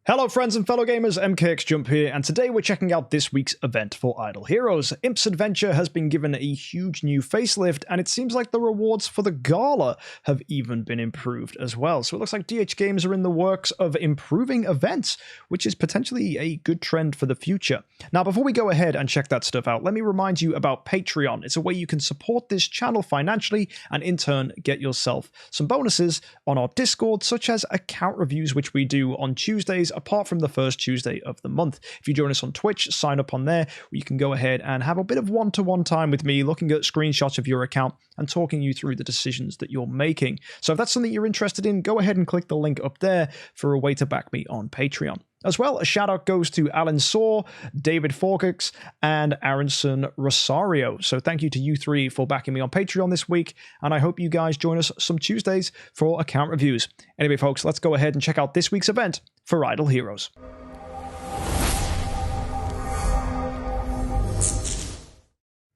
Hello friends and fellow gamers, MKxJUMP here, and today we're checking out this week's event for Idle Heroes. Imp's Adventure has been given a huge new facelift, and it seems like the rewards for the gala have even been improved as well. So it looks like DHGames are in the works of improving events, which is potentially a good trend for the future. Now before we go ahead and check that stuff out, let me remind you about Patreon. It's a way you can support this channel financially and in turn get yourself some bonuses on our Discord, such as account reviews, which we do on Tuesdays, apart from the first Tuesday of the month. If you join us on Twitch, sign up on there, where you can go ahead and have a bit of one-to-one time with me, looking at screenshots of your account and talking you through the decisions that you're making. So if that's something you're interested in, go ahead and click the link up there for a way to back me on Patreon. As well, a shout out goes to Alan Saw, David Forkix, and Aronson Rosario. So thank you to you three for backing me on Patreon this week, and I hope you guys join us some Tuesdays for account reviews. Anyway, folks, let's go ahead and check out this week's event for Idle Heroes.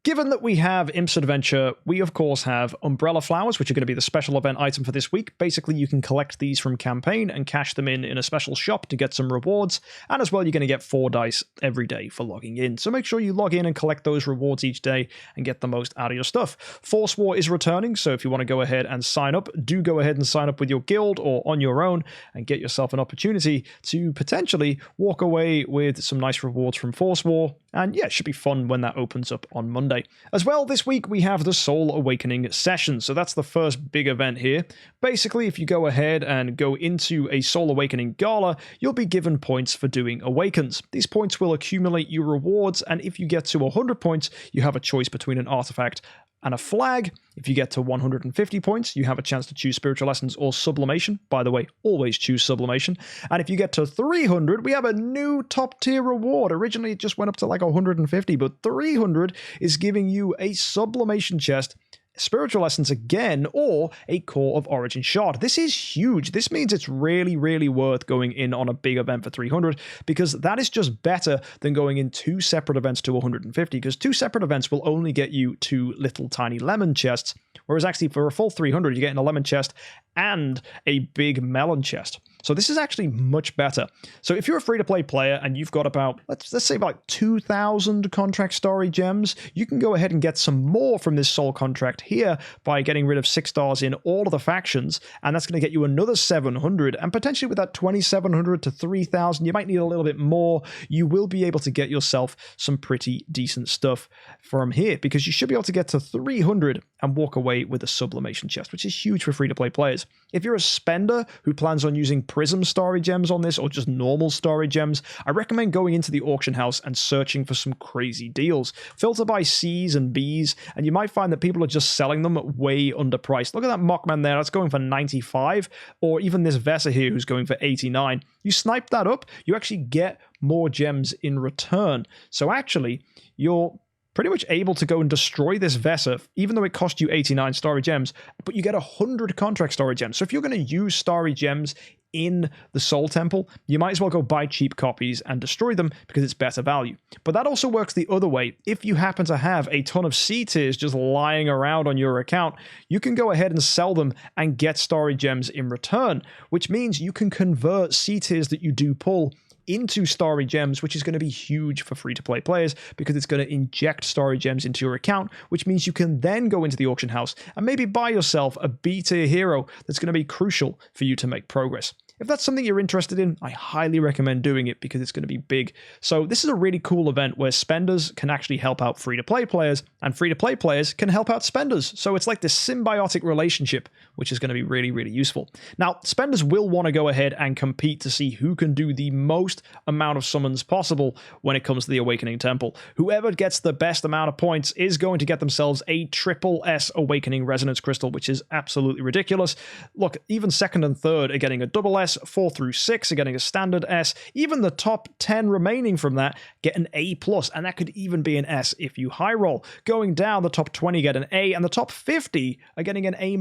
Given that we have Imp's Adventure, we of course have Umbrella Flowers, which are going to be the special event item for this week. Basically, you can collect these from campaign and cash them in a special shop to get some rewards, and as well you're going to get 4 dice every day for logging in. So make sure you log in and collect those rewards each day and get the most out of your stuff. Force War is returning, so if you want to go ahead and sign up, do go ahead and sign up with your guild or on your own and get yourself an opportunity to potentially walk away with some nice rewards from Force War. And yeah, it should be fun when that opens up on Monday. As well, this week we have the Soul Awakening session. So that's the first big event here. Basically, if you go ahead and go into a Soul Awakening Gala, you'll be given points for doing awakens. These points will accumulate you rewards, and if you get to 100 points, you have a choice between an artifact and a flag. If you get to 150 points, you have a chance to choose Spiritual Lessons or Sublimation. By the way, always choose Sublimation. And if you get to 300, we have a new top tier reward. Originally, it just went up to like 150, but 300 is giving you a Sublimation chest, Spiritual Lessons again, or a Core of Origin shard. This is huge. This means it's really, really worth going in on a big event for 300, because that is just better than going in 2 separate events to 150, because 2 separate events will only get you 2 little tiny lemon chests, whereas actually for a full 300, you're getting a lemon chest and a big melon chest. So this is actually much better. So if you're a free-to-play player and you've got about, let's say about 2,000 Contract Starry Gems, you can go ahead and get some more from this Soul contract here by getting rid of 6 stars in all of the factions, and that's going to get you another 700, and potentially with that 2,700 to 3,000, you might need a little bit more. You will be able to get yourself some pretty decent stuff from here, because you should be able to get to 300 and walk away with a Sublimation chest, which is huge for free-to-play players. If you're a spender who plans on using Prism Starry Gems on this, or just normal Starry Gems, I recommend going into the auction house and searching for some crazy deals. Filter by C's and B's, and you might find that people are just selling them way underpriced. Look at that Mockman there, that's going for 95, or even this Vesa here who's going for 89. You snipe that up, you actually get more gems in return. So actually, you're pretty much able to go and destroy this Vesa, even though it cost you 89 Starry Gems, but you get 100 Contract Starry Gems. So if you're going to use Starry Gems in the Soul Temple, you might as well go buy cheap copies and destroy them, because it's better value. But that also works the other way. If you happen to have a ton of C tiers just lying around on your account, you can go ahead and sell them and get Starry Gems in return, which means you can convert C tiers that you do pull into Starry Gems, which is going to be huge for free-to-play players, because it's going to inject Starry Gems into your account, which means you can then go into the auction house and maybe buy yourself a B-tier hero that's going to be crucial for you to make progress. If that's something you're interested in, I highly recommend doing it, because it's going to be big. So this is a really cool event where spenders can actually help out free-to-play players, and free-to-play players can help out spenders. So it's like this symbiotic relationship, which is going to be really, really useful. Now, spenders will want to go ahead and compete to see who can do the most amount of summons possible when it comes to the Awakening Temple. Whoever gets the best amount of points is going to get themselves a triple S Awakening Resonance Crystal, which is absolutely ridiculous. Look, even second and third are getting a double S, 4 through 6 are getting a standard S, even the top 10 remaining from that get an A+, and that could even be an S if you high roll. Going down, the top 20 get an A, and the top 50 are getting an A-.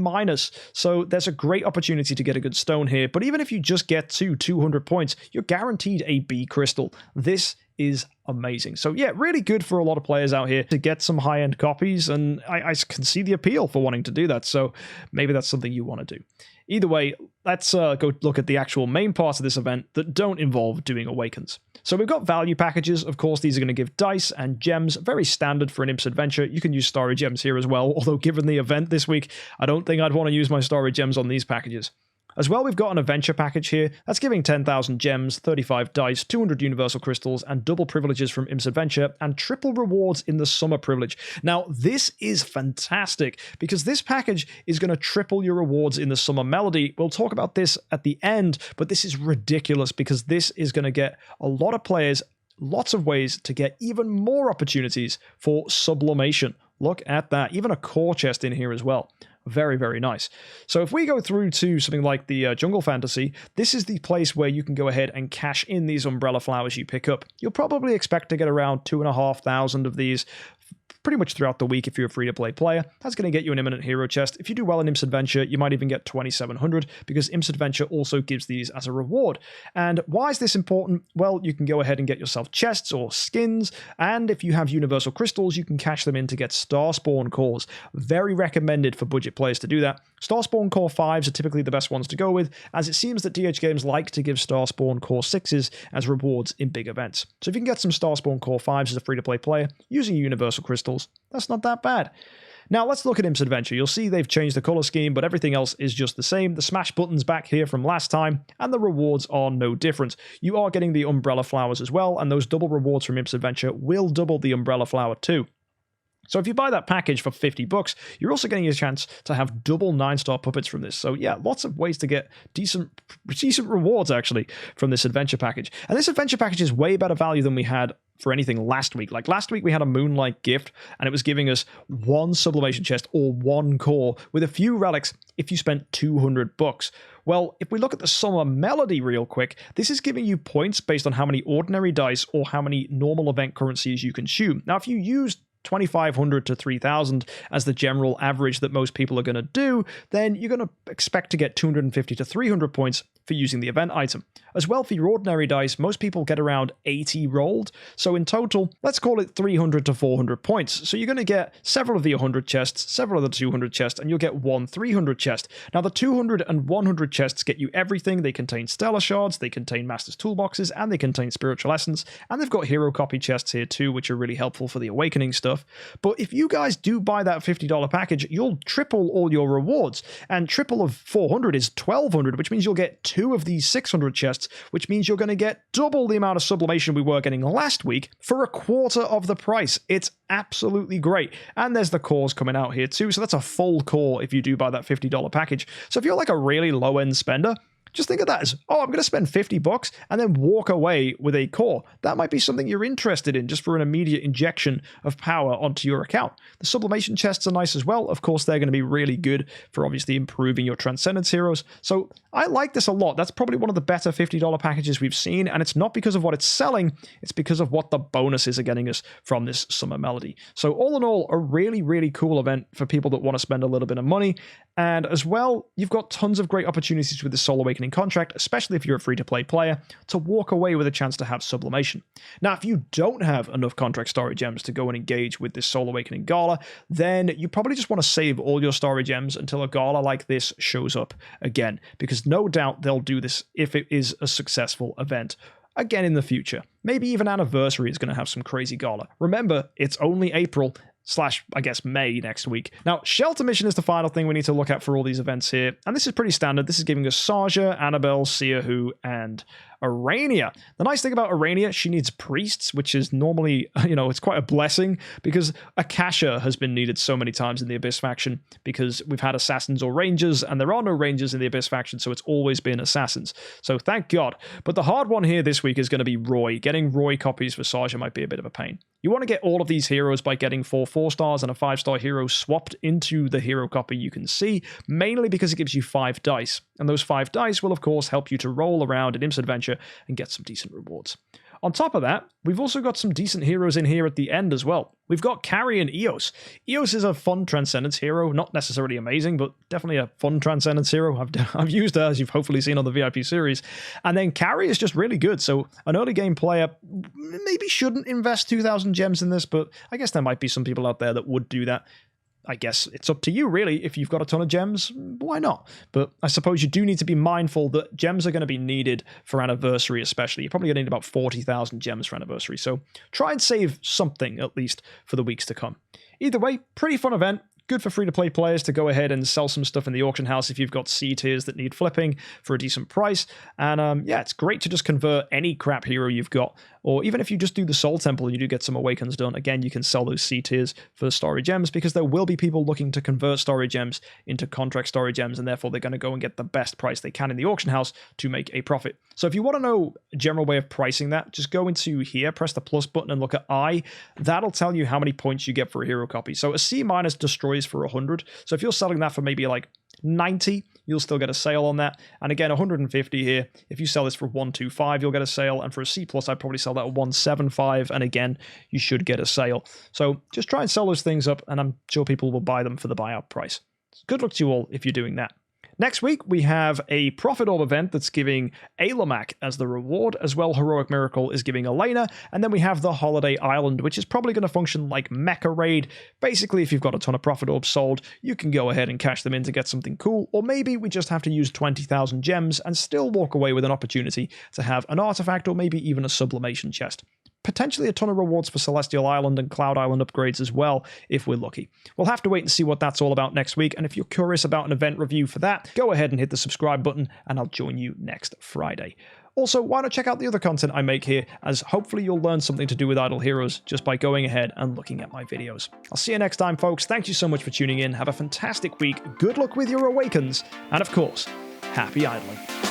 So there's a great opportunity to get a good stone here, but even if you just get to 200 points, you're guaranteed a B crystal. This is amazing. So yeah, really good for a lot of players out here to get some high-end copies, and I can see the appeal for wanting to do that, so maybe that's something you want to do. Either way, let's go look at the actual main parts of this event that don't involve doing awakens. So we've got value packages. Of course, these are going to give dice and gems, very standard for an Imp's Adventure. You can use Starry Gems here as well, although given the event this week, I don't think I'd want to use my Starry Gems on these packages. As well, we've got an adventure package here that's giving 10,000 gems, 35 dice, 200 universal crystals, and double privileges from Imp's Adventure, and triple rewards in the summer privilege. Now, this is fantastic because this package is going to triple your rewards in the summer melody. We'll talk about this at the end, but this is ridiculous because this is going to get a lot of players lots of ways to get even more opportunities for sublimation. Look at that. Even a core chest in here as well. Very, very nice. So if we go through to something like the Jungle Fantasy, this is the place where you can go ahead and cash in these umbrella flowers you pick up. You'll probably expect to get around 2,500 of these pretty much throughout the week if you're a free-to-play player. That's going to get you an Imminent Hero chest. If you do well in Imp's Adventure, you might even get 2,700 because Imp's Adventure also gives these as a reward. And why is this important? Well, you can go ahead and get yourself chests or skins, and if you have universal crystals, you can cash them in to get Starspawn cores. Very recommended for budget players to do that. Starspawn Core 5s are typically the best ones to go with, as it seems that DHGames like to give Starspawn Core 6s as rewards in big events. So if you can get some Starspawn Core 5s as a free-to-play player using universal crystals, that's not that bad. Now let's look at Imp's Adventure. You'll see they've changed the color scheme, but everything else is just the same. The smash button's back here from last time, and the rewards are no different. You are getting the umbrella flowers as well, and those double rewards from Imp's Adventure will double the umbrella flower too. So if you buy that package for $50, you're also getting a chance to have double 9-star puppets from this. So yeah, lots of ways to get decent rewards actually from this adventure package. And this adventure package is way better value than we had for anything last week. Like last week we had a Moonlight gift and it was giving us one sublimation chest or one core with a few relics if you spent $200. Well, if we look at the summer melody real quick, this is giving you points based on how many ordinary dice or how many normal event currencies you consume. Now, if you use 2,500 to 3,000 as the general average that most people are going to do, then you're going to expect to get 250 to 300 points for using the event item. As well, for your ordinary dice, most people get around 80 rolled, so in total, let's call it 300 to 400 points. So you're going to get several of the 100 chests, several of the 200 chests, and you'll get one 300 chest. Now, the 200 and 100 chests get you everything. They contain Stellar Shards, they contain Master's Toolboxes, and they contain Spiritual Essence, and they've got Hero Copy chests here too, which are really helpful for the Awakening stuff. But if you guys do buy that $50 package, you'll triple all your rewards, and triple of 400 is 1,200, which means you'll get 2 of these 600 chests, which means you're going to get double the amount of sublimation we were getting last week for a quarter of the price. It's absolutely great. And there's the cores coming out here too, so that's a full core if you do buy that $50 package. So if you're like a really low-end spender, just think of that as, oh, I'm going to spend $50 and then walk away with a core. That might be something you're interested in just for an immediate injection of power onto your account. The sublimation chests are nice as well. Of course, they're going to be really good for obviously improving your Transcendence heroes. So I like this a lot. That's probably one of the better $50 packages we've seen. And it's not because of what it's selling. It's because of what the bonuses are getting us from this summer melody. So all in all, a really, really cool event for people that want to spend a little bit of money. And as well, you've got tons of great opportunities with the Soul Awakening contract, especially if you're a free-to-play player, to walk away with a chance to have sublimation. Now, if you don't have enough Contract Starry Gems to go and engage with this Soul Awakening Gala, then you probably just want to save all your Starry Gems until a gala like this shows up again, because no doubt they'll do this if it is a successful event again in the future. Maybe even Anniversary is going to have some crazy gala. Remember, it's only April / I guess May next week. Now, Shelter Mission is the final thing we need to look at for all these events here, and this is pretty standard. This is giving us Saja, Annabelle, Siahu, and Arania. The nice thing about Arania, she needs priests, which is normally, it's quite a blessing because Akasha has been needed so many times in the Abyss faction because we've had assassins or rangers, and there are no rangers in the Abyss faction, so it's always been assassins. So thank God. But the hard one here this week is going to be Roy. Getting Roy copies for Saja might be a bit of a pain. You want to get all of these heroes by getting 4 4-stars and a 5-star hero swapped into the hero copy you can see, mainly because it gives you 5 dice. And those 5 dice will, of course, help you to roll around in Imp's Adventure and get some decent rewards. On top of that, we've also got some decent heroes in here at the end as well. We've got Carrie and Eos. Eos is a fun Transcendence hero, not necessarily amazing, but definitely a fun Transcendence hero. I've used her, as you've hopefully seen on the VIP series. And then Carrie is just really good, so an early game player maybe shouldn't invest 2,000 gems in this, but I guess there might be some people out there that would do that. I guess it's up to you, really. If you've got a ton of gems, why not? But I suppose you do need to be mindful that gems are going to be needed for Anniversary especially. You're probably going to need about 40,000 gems for Anniversary, so try and save something, at least, for the weeks to come. Either way, pretty fun event. Good for free-to-play players to go ahead and sell some stuff in the auction house if you've got C tiers that need flipping for a decent price. And yeah, it's great to just convert any crap hero you've got. Or even if you just do the Soul Temple and you do get some Awakens done, again, you can sell those C tiers for Starry Gems, because there will be people looking to convert Starry Gems into Contract Starry Gems, and therefore they're going to go and get the best price they can in the auction house to make a profit. So if you want to know a general way of pricing that, just go into here, press the plus button and look at I. That'll tell you how many points you get for a hero copy. So a C- destroys for 100. So if you're selling that for maybe like 90, you'll still get a sale on that. And again, 150 here. If you sell this for 125, you'll get a sale. And for a C+, I'd probably sell that at 175. And again, you should get a sale. So just try and sell those things up, and I'm sure people will buy them for the buyout price. Good luck to you all if you're doing that. Next week, we have a Prophet Orb event that's giving Alamak as the reward, as well Heroic Miracle is giving Elena, and then we have the Holiday Island, which is probably going to function like Mecha Raid. Basically, if you've got a ton of Prophet Orbs sold, you can go ahead and cash them in to get something cool, or maybe we just have to use 20,000 gems and still walk away with an opportunity to have an artifact or maybe even a sublimation chest. Potentially a ton of rewards for Celestial Island and Cloud Island upgrades as well, if we're lucky. We'll have to wait and see what that's all about next week, and if you're curious about an event review for that, go ahead and hit the subscribe button, and I'll join you next Friday. Also, why not check out the other content I make here, as hopefully you'll learn something to do with Idle Heroes just by going ahead and looking at my videos. I'll see you next time, folks. Thank you so much for tuning in. Have a fantastic week. Good luck with your Awakens, and of course, happy idling.